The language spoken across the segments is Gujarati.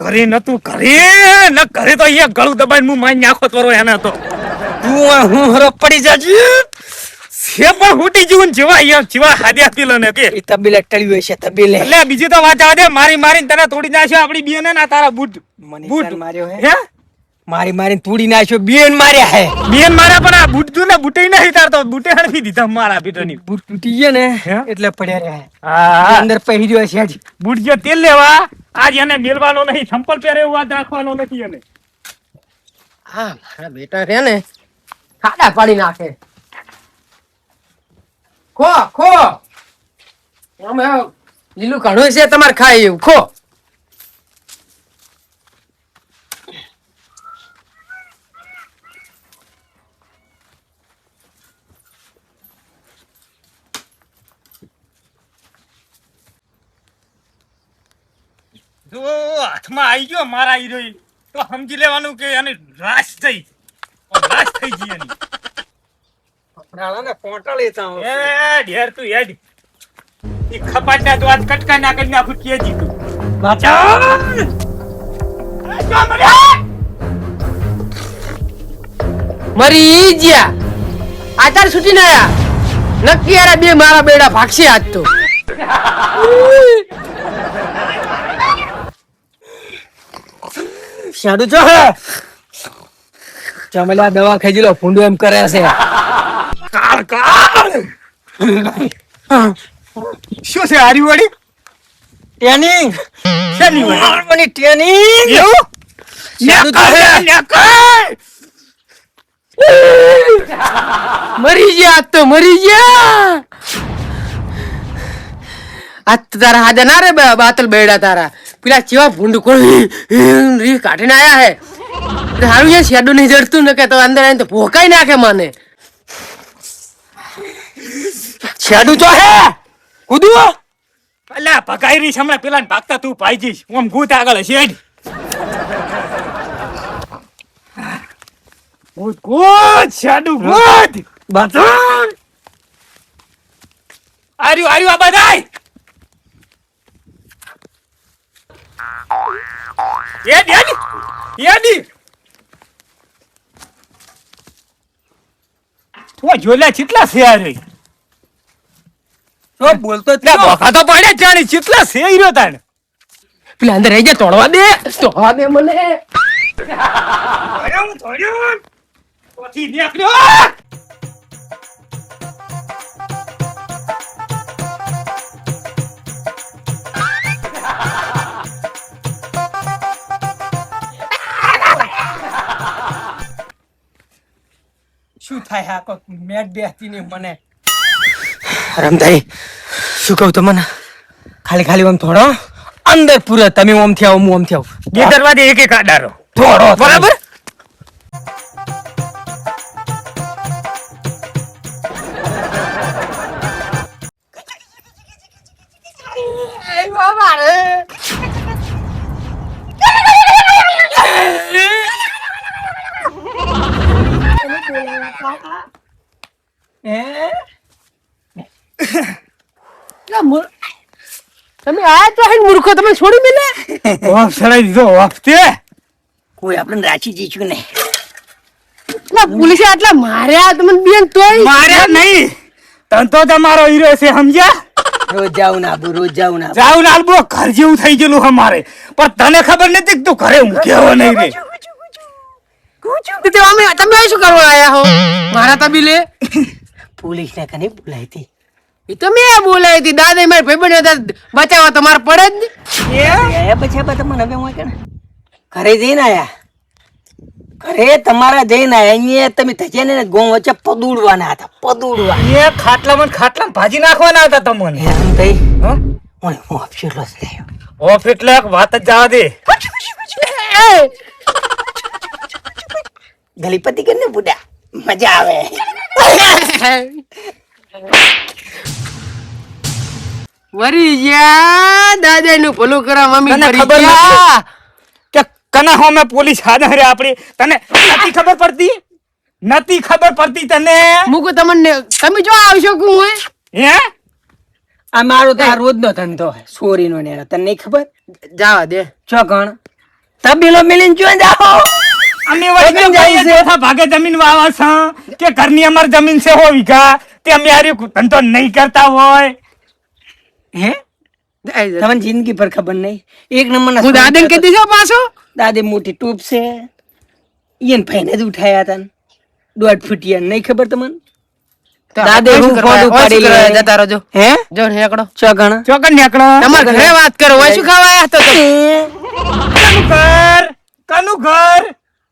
ઘરે નતું ઘરે ન ઘરે તો અહીંયા ગળું દબાઈને હું મારી નાખો તોરો એને તો હું હરો પડી જાજી છે પણ હુટી જીવન જીવા અહીંયા જીવા હાદે આપીલો ને કે એ તબેલે ટળ્યું હશે તબેલે એટલે બીજી તો વાત આવે મારી મારીને તને તોડી નાખ્યો આપણી બેને ના તારા બૂટ મને બૂટ ચાલ માર્યો હે હે મારી મારીને તોડી નાખ્યો બેન માર્યા હે બેન મારા પણ આ બૂટ જો ને બૂટે નહીં તાર તો બૂટે હણવી દીધા મારા પીટોની બૂટ તૂટી ગયા ને હે? એટલે પડ્યા રહ્યા હા અંદર પહેર્યો હશે આજ બૂટ જો તેલ લેવા આજ એને મેલવાનો નહીં સંપલ પહેરે એવું આજ રાખવાનો નથી એને હા મારા બેટા રે ને ખાડા પાડી નાખે ખો ખો અમે લીલું ઘણું છે તમારે ખાય એવું ખો જો હાથમાં આવી ગયો મારા હીરો તો સમજી લેવાનું કે એને રાશ થઈ ગઈ એની રાણાને પોટા લેતા હું હેડ હેર તું હેડ ઈ ખપાટા તો આજ કટકા ના કરી નાખું કે જીતું મરી ગયા આચાર છૂટી ના આયા નક્કી યાર બે મારા બેડા ભાગશે આજ તો શાડુ જો હે ચમલા દવા ખેજી લો ફૂંડો એમ કરે છે કાળ કાળ શું છે હારી વાળી ટ્રેનિંગ શેની વાળી મારવાની ટ્રેનિંગ એવું શાડુ જો હે મરી ગયા આજ તો મરી ગયા આ તારા હાજર ના રે બાતલ બેડા તારા પેલા ચેવા ભૂંડ કોણ રી કાઢીને આયા હે હારું છે શેડો નહીં જડતું ને કે તો અંદર આવીને તો ભોકાઈ નાખે મને શેડું તો હે કૂદું અલ્યા પગાઈરી હમણાં પેલા ભાગતા તું પાઈ જઈશ હું આમ ગૂત આગળ હશે હેડ ગૂત ગૂત શાડુ ગૂત બાતલ આર્યું આ બધાય યાદી તું જોલા કેટલા છે રે તો બોલતો જ લે ભોકા તો પડ્યા જાણી કેટલા છે હીરો તાણ પેલા અંદર રહી ગયા તોડવા દે મને થોડ્યું પછી નીકળ્યો શું થાય હા કો મેટ બેહતી ને મને રમતાઈ શું કહું તમને ખાલી આમ થોડો અંદર પૂરા તમે ઓમ થી આવો હું ઓમ થી આવું બે દરવાજે એક એક આડારો થોડો બરાબર તમે આ તો હે મૂર્ખો તમે છોડી મેલે ઓફ સડાઈ દીધો વખતે કોઈ આપણે રાચી જીચ્યું નહીં ના પોલીસે આટલા માર્યા તમને બેન તોય માર્યા નહીં તન તો તમારો હીરો છે સમજ્યા રોજ જાઉં ના જાવ ના આલબો ઘર જેવું થઈ ગયેલું અમારે પણ તને ખબર નથી કે તું ઘરે હું કેવો નહીં રે તમે શું કરવા આયા હો મારા તબીલે પોલીસ ને કને બોલાઈ હતી એ તો મેં બોલાઈ હતી દાદા મારી ભાઈબંધ હતા બચાવવા તમારે પડે જ ને બચાવવા તમને હવે હું કે ઘરે જઈને આયા ઘરે તમારા જઈને આયા અહીંયા તમે થજે ને ગોં વચ્ચે પદુડવાના હતા પદુડવા એ ખાટલામાં ભાજી નાખવાના હતા તમને એમ થઈ હા હું ઓફિસલો થયો ઓફ એટલે એક વાત જ જવા દે ગલીપતિ કરીને બુડા મજા આવે વરી ગયા દાદા નું ભલું કરવા મમ્મી તને કરી ખબર ગયા કે કના હોમે પોલીસ હાજર રે આપડી તને નથી ખબર પડતી તને મુકો તમને તમે જો આવશો કુ હોય હે આ મારો તો રોજ નો ધંધો હે સોરી નો ને તને નહીં ખબર જાવા દે ચોકણ તબેલો મિલીને જો જાઓ અમે વળી કેમ જાય છે? ચોથા ભાગે જમીન વાવા છે કે ઘરની અમાર જમીન છે 100 વીઘા તે અમે હારી ધંધો નહીં કરતા હોય. હે તમને જિંદગી પર ખબર નહીં. એક નંબરના હું દાદા કહી દીધો પાછો દાદે મોટી ટૂપ છે ઈયન ભાઈને જ ઉઠાયા હતા 1.5 ફૂટિયા નહીં ખબર તમને દાદે હું ફોટો પાડી લે જતા રહો જો હે જો હેકડો ચોગણ ચોકન નીકળો. તમાર ઘરે વાત કરો હોય શું ખાવા આયા તો કનું ઘર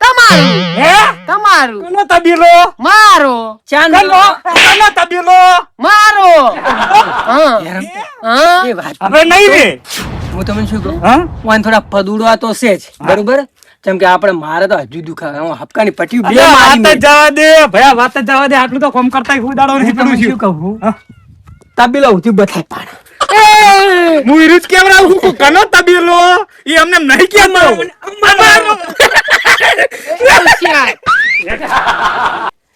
તમારું હે તમારું કનો તબીલો મારો કનો તબીલો મારો હા હા એ વાત હવે નહીં રે. હું તમને શું કહું હા વાન થોડા પદુડવા તો છે જ બરોબર જેમ કે આપણે મારે તો હજુ દુખાવે હું હપકાની પટ્ટી બે અરે મારી વાત જ જવા દે ભયા વાત જ જવા દે આટલું તો કોમ કરતા હું દાડો નહીં કરું શું છું. કહું હા. તબેલો ઉઠી બથાય પાણ હું ઈરુજ કેવડા હું કનો તબીલો ઈ અમને નહીં કેતો.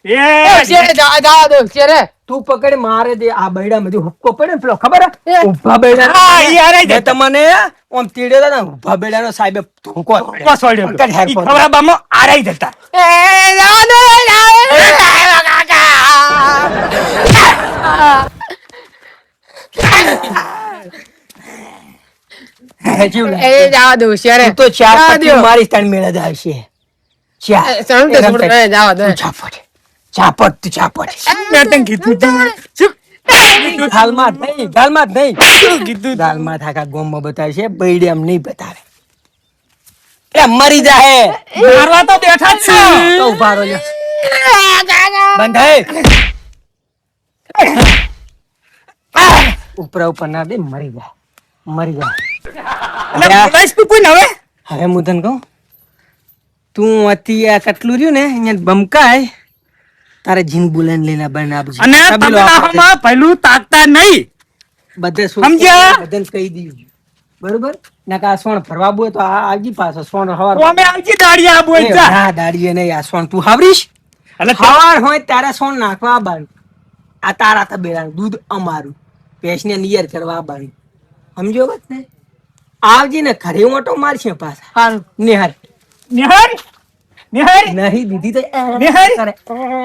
એ શેરે જા દો શેરે તું પકડ મારે દે આ બૈડા માંથી હુક્કો પડે ને પેલો ખબર હે ઉભા બૈડા હા, ઈ હારે જ મેં તમને આમ તીડ્યો હતો ને ઉભા બૈડાનો સાહેબે ધોકો આપ્યો. બસ વાળ્યો. પકડ હેર ઈ પર. ખવડાવવામાં આરાઈ જતા. એ જા દો હે, જીવ લાગે. એ જા દો શેરે તું તો ચાર જા પટ્ટી દ્યો. મારી તાણ મેળા જ આવશે ચાર સણું તો એ છોડ રમતા. એ જાવા દો તું ચાપટ ચાપટ તું ચાપટ મેં તને કીધું તું. ચૂપ. ગાલમાં જ નહીં ગાલમાં જ નહીં શું કીધું? ગાલમાં જ આખા ગામમાં બતાવે છે બૈડે એમ નહીં બતાવે એટલે મરી જાહે મારવા તો બેઠા જ છો. તો ઉભા રહો લ્યો. બંધાય ઉપરા ઉપર ના દે મરી જાય મરી એટલે જાય બોલાઈશ તું કોઈને હવે? હવે હું તને કહું તું અતિ આ કટલું રહ્યું ને અહીંયા બમકાય તારે જીન બોલાને લઈને બનાવજે અને તબેલો આપણો તબલામાં પહેલું તાકતા નહીં. બધે સમજ્યા? બધાને કહી દીધું બરોબર ના કે આ સોણ ફરવા બોય તો આ આવજી પાછો સોણ હવાર તો અમે આવજી દાડિયા બોલ જા. ના દાડીએ નહીં આ સોણ તું હાવરીશ એટલે હવાર હોય ત્યારે સોણ નાખવા આવવાનું આ તારા તબેલાનું દૂધ અમારું ભેંસને નિયર કરવા આવવાનું સમજો વાત ને આવજી ને ઘરે મોટો મારશે પાછા હારું નિહાર નિહાર નિહાર નહીં દીધી તો નિહાર. કરે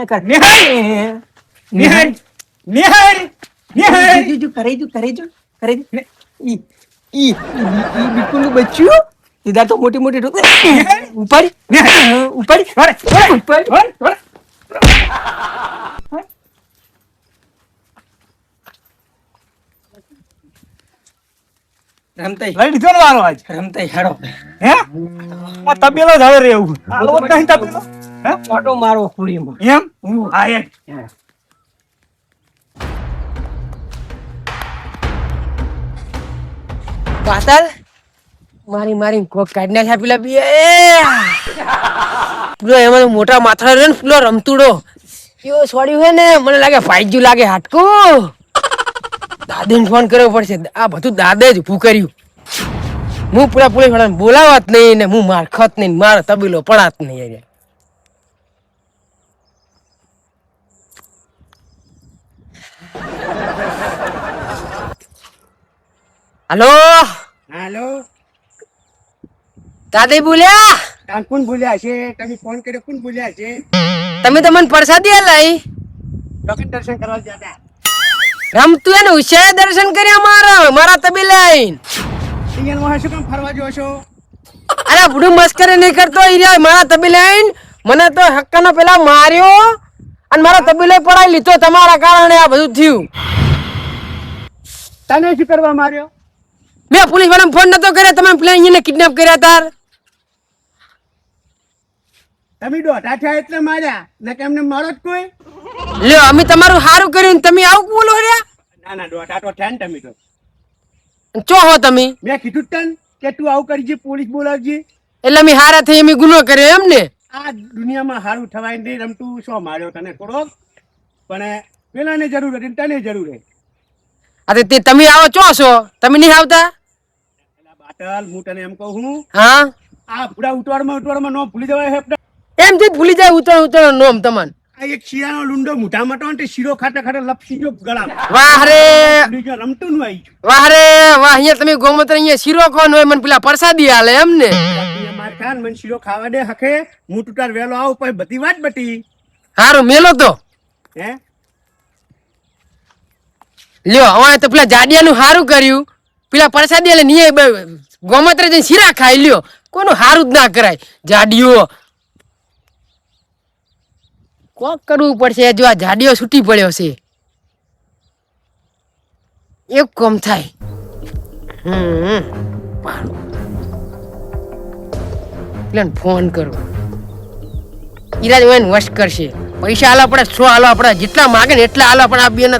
કરે નિહાર. નિહાર નિહાર નિહાર કરે ઈ ઈ ઈ બિલકુલ બચ્યું ઈધા તો મોટી મોટી ઉપાડી ઉપાડી વરે, વરે, ઉપાડી વરે, વરે. રમતાઈ લઈ લીધો ને વારો આજ. રમતાઈ હેડો હે આ તબેલો જ હવે રહેવું. આલો જ નહીં તબેલો. હે ઓટો મારો ખુડીમાં એમ હા એમ. પાતળ મારી મારી કોક કાઢી નાખ્યા પેલા બે પેલો એમાં મોટા માથા રહ્યો ને પેલો રમતુડો એવો છોડ્યું હે ને મને લાગે ફાઈજુ લાગે હાટકું દાદે ફોન કરવો પડશે આ બધું દાદે જ ઊભું કર્યું હું પૂરા પોલીસ વાળાને બોલાવત નહીં ને હું માર ખત નહીં મારો તબીલો પડાત નહીં અહીંયા. હલો હાલો દાદા બોલ્યા આ કોણ બોલ્યા છે? તમે ફોન કર્યો કોણ બોલ્યા છે? તમે તો મને પ્રસાદી લઈ ડોક્ટર દર્શન કરવા ગયા હતા. રમતું એને ઉછેરે દર્શન કર્યા મારા તબીલે આઈને અહીંયા વાહ શું કામ ફરવા જો છો? અરે બુડું મસ્કરી નહીં કરતો ઈ રહ્યા મારા તબીલે આઈને મને તો હક્કાનો પેલા માર્યો અને મારા તબીલે પડાવી લીધો તમારા કારણે આ બધું થયું. તને શું કરવા માર્યો? મેં પોલીસ વાળાને ફોન નતો કર્યો તમે પેલા અહીંયા કિડનેપ કર્યા તાર તમે દોઢા થયા એટલે માર્યા ને કે એમને મારો જ કોઈ? લ્યો અમે તમારું સારું કર્યું ને તમે આવું બોલો રહ્યા ના ના દોઢા તો થયા ને તમે તો. ચો હો તમે મેં કીધું જ તને કે તું આવું કરજે, પોલીસ બોલાવજે. એટલે અમે હારા થઈ અમે ગુનો કર્યો એમ ને આ દુનિયામાં હારું થવાય નહીં રમતું શું માર્યો તને થોડોક પણ પેલાને જરૂર હતી ને તને જરૂર હે. અરે તે તમે આવો ચો છો તમે નહીં આવતા પેલા બાટલ હું તને એમ કહું હું હા આ ભૂડા ઉતવાડમાં નો ભૂલી જવાય હે. એમ થી ભૂલી જાય ઉતર નોમ તમન આ એક શીરાનો લૂંડો મોઢા માટો ને તે શીરો ખાતા ખાતા લપસી ગયો ગળામાં. વાહ રે બીજો રમતું નું આવી ગયું. વાહ રે વાહ, અહીંયા તમે ગોમત્ર અહીંયા શીરો કોણ હોય મને પેલા પ્રસાદી હાલે એમ ને? બાકી અમાર ખાન મને શીરો ખાવા દે હકે, હું તું તાર વહેલો આવું પછી બધી વાત બટી. હારું મેલો તો હે લ્યો હવે તો પેલા જાડિયાનું હારું કર્યું, પેલા પ્રસાદી એટલે નિયે ગોમત્ર જઈને શીરા ખાઈ લ્યો. કોનું હારું જ ના કરાય. જાડિયો કોક કરવું પડશે. જો આ જાડિયો છૂટી પડ્યો છે, એક કોમ થાય. પેલાને ફોન કરો, ઈરાજ હોય ને વશ કરશે. પૈસા હાલો આપણે 100 હાલો, આપણે જેટલા માગે ને એટલા હાલો. પણ આ બે ને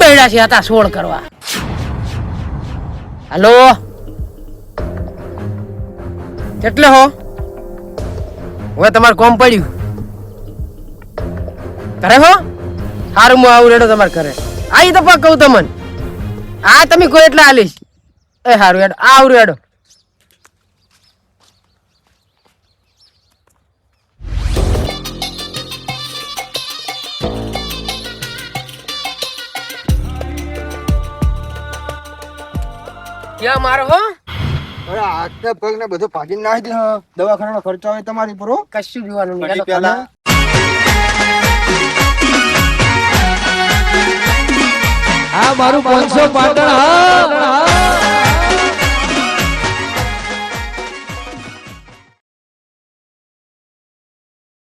બેડા છે હતા 16 કરવા. હાલો કેટલે હો? હવે તમારે કોમ પડ્યું કરે હો? હારું હું આવું રેડો તમારે ઘરે. આઈ તો પા કહું તમને, આ તમે કોઈ એટલા હાલીશ. એ હારું હેડો, આવું રેડો. ક્યાં મારો હો? અરે હાથ ને પગ ને બધું ભાગી નાખી દે. દવાખાનાનો ખર્ચો આવે તમારી પર હો. કશું જોવાનું નહીં. ઘડી પહેલા આ મારું 500 પાટણ હા